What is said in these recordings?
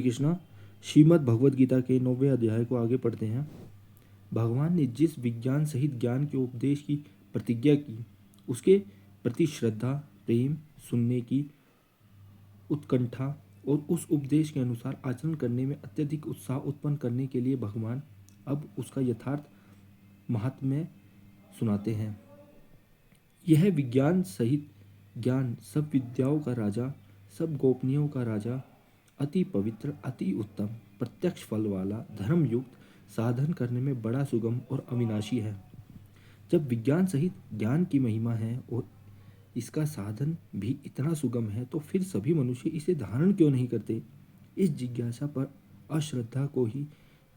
कृष्णा, श्रीमद् भगवद गीता के 9वें अध्याय को आगे पढ़ते हैं। भगवान ने जिस विज्ञान सहित ज्ञान के उपदेश की प्रतिज्ञा की, उसके प्रति श्रद्धा, प्रेम, सुनने की उत्कंठा और उस उपदेश के अनुसार आचरण करने में अत्यधिक उत्साह उत्पन्न करने के लिए भगवान अब उसका यथार्थ महात्म्य सुनाते हैं। यह विज्ञान सहित ज्ञान सब विद्याओं का राजा, सब गोपनीयों का राजा, अति पवित्र, अति उत्तम, प्रत्यक्ष फल वाला, धर्म युक्त, साधन करने में बड़ा सुगम और अविनाशी है। जब विज्ञान सहित ज्ञान की महिमा है और इसका साधन भी इतना सुगम है, तो फिर सभी मनुष्य इसे धारण क्यों नहीं करते? इस जिज्ञासा पर अश्रद्धा को ही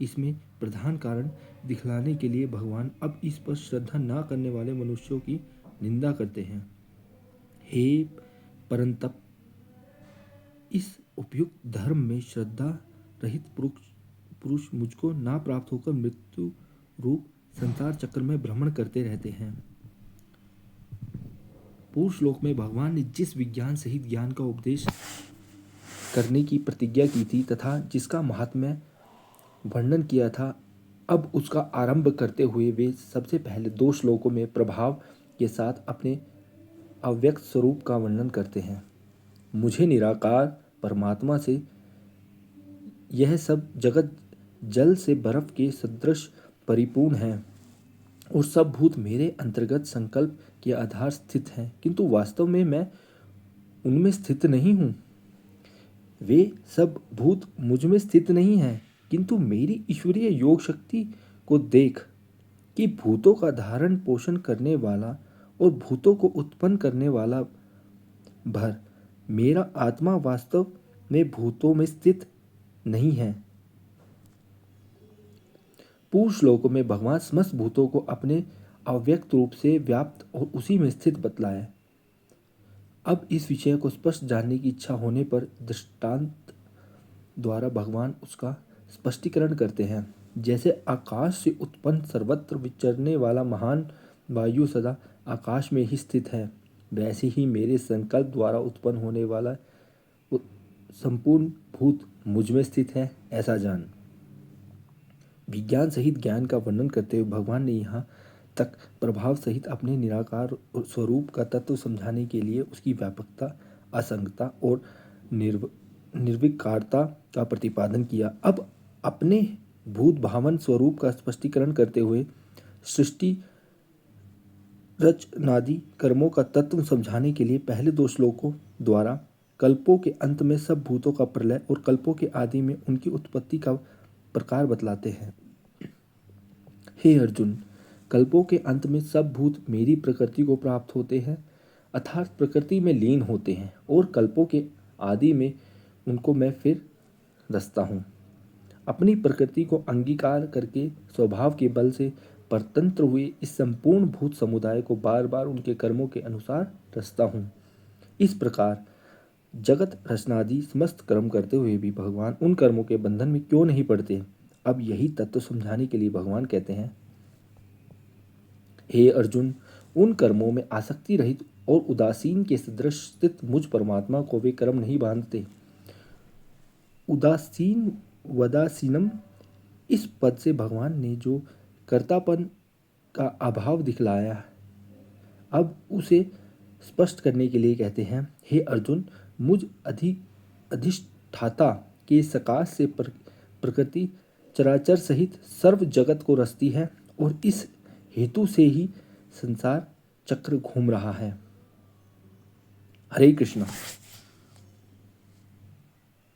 इसमें प्रधान कारण दिखलाने के लिए भगवान अब इस पर श्रद्धा न करने वाले मनुष्यों की निंदा करते हैं। हे परंतप, इस उपयुक्त धर्म में श्रद्धा रहित पुरुष मुझको ना प्राप्त होकर मृत्यु रूप संसार चक्र में भ्रमण करते रहते हैं। पूर्व श्लोक में भगवान ने जिस विज्ञान सहित ज्ञान का उपदेश करने की प्रतिज्ञा की थी तथा जिसका महात्म्य वर्णन किया था, अब उसका आरंभ करते हुए वे सबसे पहले 2 श्लोकों में प्रभाव के साथ अपने अव्यक्त स्वरूप का वर्णन करते हैं। मुझे निराकार परमात्मा से यह सब जगत जल से बर्फ के सदृश परिपूर्ण है और सब भूत मेरे अंतर्गत संकल्प के आधार स्थित हैं, किंतु वास्तव में मैं उनमें स्थित नहीं हूँ। वे सब भूत मुझ में स्थित नहीं हैं, किंतु मेरी ईश्वरीय योग शक्ति को देख कि भूतों का धारण पोषण करने वाला और भूतों को उत्पन्न करने वाला भर मेरा आत्मा वास्तव में भूतों में स्थित नहीं है। पूर्व श्लोकों में भगवान समस्त भूतों को अपने अव्यक्त रूप से व्याप्त और उसी में स्थित बतलाया। अब इस विषय को स्पष्ट जानने की इच्छा होने पर दृष्टांत द्वारा भगवान उसका स्पष्टीकरण करते हैं। जैसे आकाश से उत्पन्न सर्वत्र विचरने वाला महान वायु सदा आकाश में ही स्थित है, वैसे ही मेरे संकल्प द्वारा उत्पन्न होने वाला संपूर्ण भूत मुझ में स्थित है, ऐसा जान। विज्ञान सहित ज्ञान का वर्णन करते हुए भगवान ने यहाँ तक प्रभाव सहित अपने निराकार स्वरूप का तत्व समझाने के लिए उसकी व्यापकता, असंगता और निर्विकारता का प्रतिपादन किया। अब अपने भूत भावन स्वरूप का स्पष्टीकरण करते हुए सृष्टि रचनादि कर्मों का तत्व समझाने के लिए पहले 2 श्लोकों द्वारा कल्पों के अंत में सब भूतों का प्रलय और कल्पों के आदि में उनकी उत्पत्ति का प्रकार बतलाते हैं। हे अर्जुन, कल्पों के अंत में सब भूत मेरी प्रकृति को प्राप्त होते हैं, अर्थात प्रकृति में लीन होते हैं, और कल्पों के आदि में उनको मैं फिर रचता हूँ। अपनी प्रकृति को अंगीकार करके स्वभाव के बल से परतंत्र हुए इस संपूर्ण भूत समुदाय को बार बार उनके कर्मों के अनुसार रचता हूँ। इस प्रकार जगत रचनादि समस्त कर्म करते हुए भी भगवान उन कर्मों के बंधन में क्यों नहीं पड़ते? अब यही तत्व समझाने के लिए भगवान कहते हैं, हे अर्जुन, उन कर्मों में आसक्ति रहित और उदासीन के सदृश स्थित मुझ परमात्मा को वे कर्म नहीं बांधते। उदासीन वदासीनम, इस पद से भगवान ने जो कर्तापन का अभाव दिखलाया, अब उसे स्पष्ट करने के लिए कहते हैं, हे अर्जुन, मुझ अधिष्ठाता के सकाश से प्रकृति चराचर सहित सर्व जगत को रचती है और इस हेतु से ही संसार चक्र घूम रहा है। हरे कृष्णा।